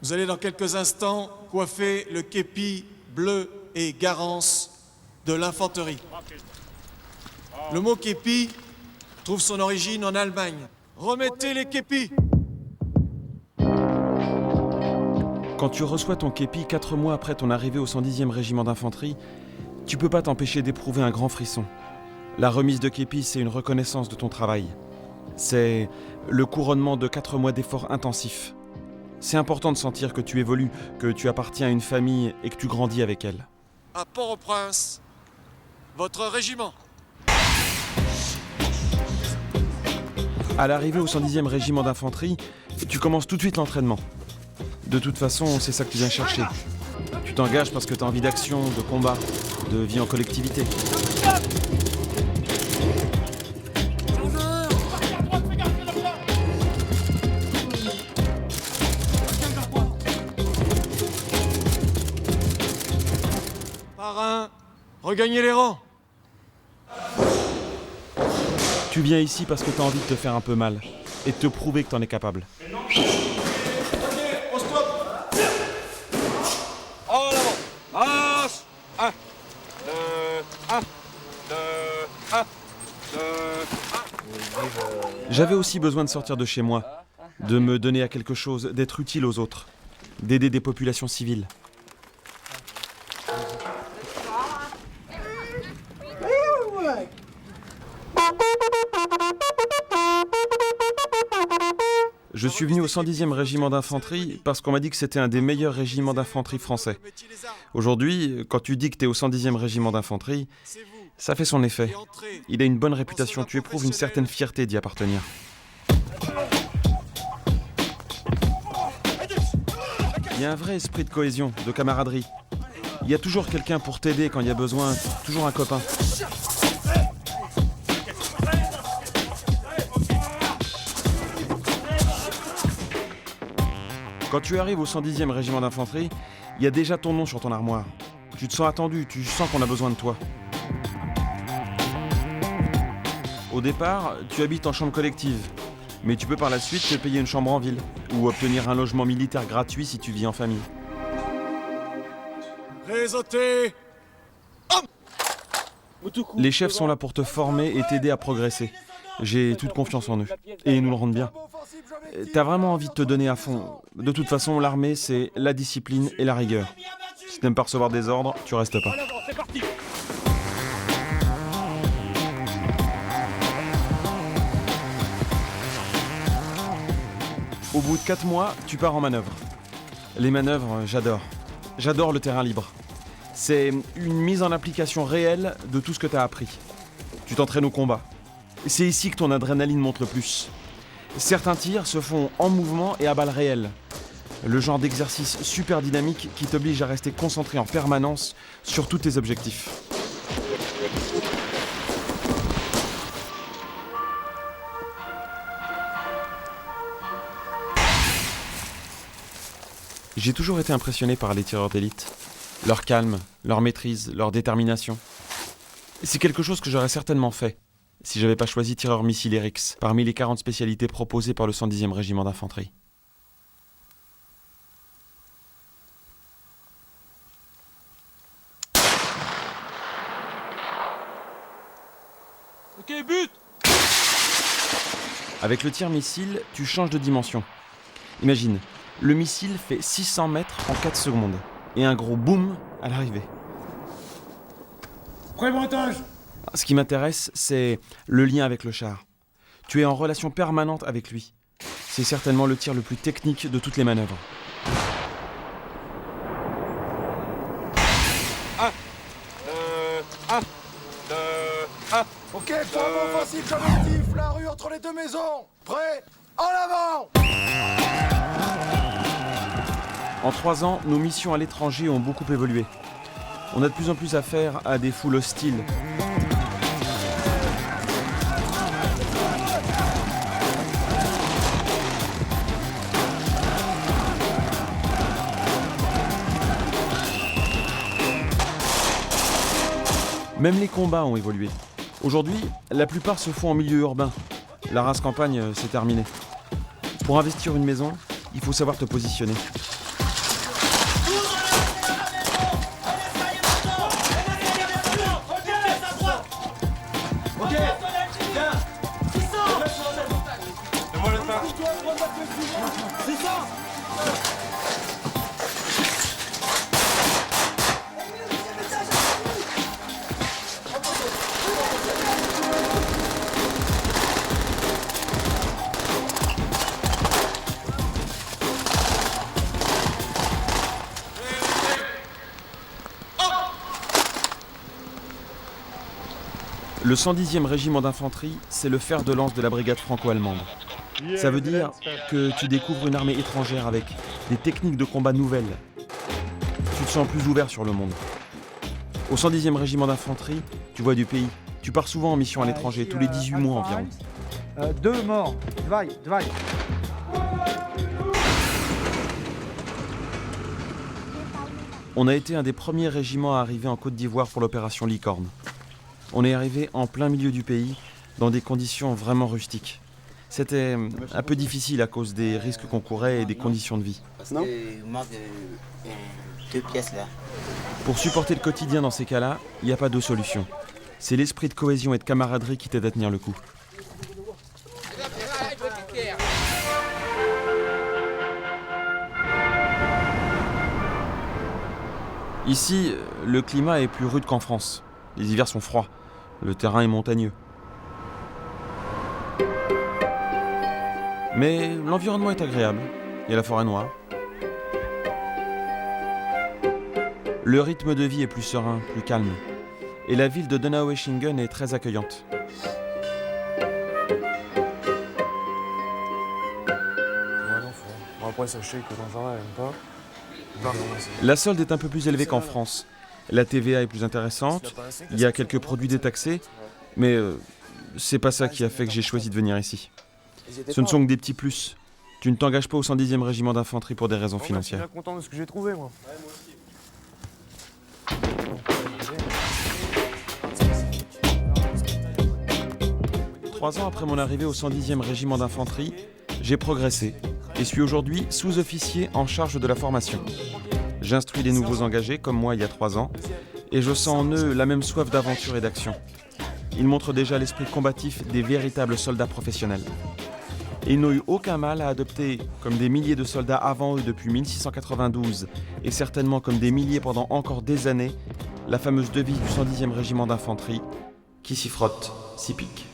Vous allez dans quelques instants coiffer le képi bleu et garance de l'infanterie. Le mot képi trouve son origine en Allemagne. Remettez les képis! Quand tu reçois ton képi 4 mois après ton arrivée au 110e régiment d'infanterie, tu peux pas t'empêcher d'éprouver un grand frisson. La remise de képi, c'est une reconnaissance de ton travail. C'est le couronnement de 4 mois d'efforts intensifs. C'est important de sentir que tu évolues, que tu appartiens à une famille et que tu grandis avec elle. À Port-au-Prince, votre régiment. À l'arrivée au 110e régiment d'infanterie, tu commences tout de suite l'entraînement. De toute façon, c'est ça que tu viens chercher. Tu t'engages parce que tu as envie d'action, de combat, de vie en collectivité. Parrain, regagnez les rangs. Tu viens ici parce que tu as envie de te faire un peu mal et de te prouver que tu en es capable. Au stop. En avant. Marche. 1, 2, 1, 2, 1, 2, 1. J'avais aussi besoin de sortir de chez moi, de me donner à quelque chose, d'être utile aux autres, d'aider des populations civiles. Je suis venu au 110e régiment d'infanterie parce qu'on m'a dit que c'était un des meilleurs régiments d'infanterie français. Aujourd'hui, quand tu dis que tu es au 110e régiment d'infanterie, ça fait son effet. Il a une bonne réputation, tu éprouves une certaine fierté d'y appartenir. Il y a un vrai esprit de cohésion, de camaraderie. Il y a toujours quelqu'un pour t'aider quand il y a besoin, toujours un copain. Quand tu arrives au 110e régiment d'infanterie, il y a déjà ton nom sur ton armoire. Tu te sens attendu, tu sens qu'on a besoin de toi. Au départ, tu habites en chambre collective, mais tu peux par la suite te payer une chambre en ville ou obtenir un logement militaire gratuit si tu vis en famille. Réseauté. Les chefs sont là pour te former et t'aider à progresser. J'ai toute confiance en eux. Et ils nous le rendent bien. T'as vraiment envie de te donner à fond. De toute façon, l'armée, c'est la discipline et la rigueur. Si t'aimes pas recevoir des ordres, tu restes pas. Au bout de 4 mois, tu pars en manœuvre. Les manœuvres, j'adore. J'adore le terrain libre. C'est une mise en application réelle de tout ce que t'as appris. Tu t'entraînes au combat. C'est ici que ton adrénaline monte le plus. Certains tirs se font en mouvement et à balles réelles. Le genre d'exercice super dynamique qui t'oblige à rester concentré en permanence sur tous tes objectifs. J'ai toujours été impressionné par les tireurs d'élite. Leur calme, leur maîtrise, leur détermination. C'est quelque chose que j'aurais certainement fait si j'avais pas choisi tireur missile RX parmi les 40 spécialités proposées par le 110e régiment d'infanterie. Ok, but. Avec le tir missile, tu changes de dimension. Imagine, le missile fait 600 mètres en 4 secondes et un gros boom à l'arrivée. Pré-montage. Ce qui m'intéresse, c'est le lien avec le char. Tu es en relation permanente avec lui. C'est certainement le tir le plus technique de toutes les manœuvres. 1, 2, 1, 2, 1. Ok, forme offensive collectif, la rue entre les deux maisons. Prêt. En avant. En 3 ans, nos missions à l'étranger ont beaucoup évolué. On a de plus en plus affaire à des foules hostiles. Même les combats ont évolué. Aujourd'hui, la plupart se font en milieu urbain. La race campagne, c'est terminé. Pour investir une maison, il faut savoir te positionner. Le 110e régiment d'infanterie, c'est le fer de lance de la brigade franco-allemande. Ça veut dire que tu découvres une armée étrangère avec des techniques de combat nouvelles. Tu te sens plus ouvert sur le monde. Au 110e régiment d'infanterie, tu vois du pays. Tu pars souvent en mission à l'étranger, tous les 18 mois environ. 2 morts. Dwaj. On a été un des premiers régiments à arriver en Côte d'Ivoire pour l'opération Licorne. On est arrivé en plein milieu du pays, dans des conditions vraiment rustiques. C'était un peu difficile à cause des risques qu'on courait et des conditions de vie. Parce qu'il manque 2 pièces là. Pour supporter le quotidien dans ces cas-là, il n'y a pas de solution. C'est l'esprit de cohésion et de camaraderie qui t'aide à tenir le coup. Ici, le climat est plus rude qu'en France. Les hivers sont froids, le terrain est montagneux. Mais l'environnement est agréable. Il y a la forêt noire. Le rythme de vie est plus serein, plus calme. Et la ville de Donaueschingen est très accueillante. Après, sachez que dans un même pas. La solde est un peu plus élevée qu'en France. La TVA est plus intéressante, il y a quelques produits détaxés, mais c'est pas ça qui a fait que j'ai choisi de venir ici. Ce ne sont que des petits plus. Tu ne t'engages pas au 110e régiment d'infanterie pour des raisons Je suis bien financières. content de ce que j'ai trouvé, moi. 3 ans après mon arrivée au 110e régiment d'infanterie, j'ai progressé et suis aujourd'hui sous-officier en charge de la formation. J'instruis les nouveaux engagés, comme moi il y a 3 ans, et je sens en eux la même soif d'aventure et d'action. Ils montrent déjà l'esprit combatif des véritables soldats professionnels. Et ils n'ont eu aucun mal à adopter, comme des milliers de soldats avant eux depuis 1692, et certainement comme des milliers pendant encore des années, la fameuse devise du 110e régiment d'infanterie, qui s'y frotte, s'y pique.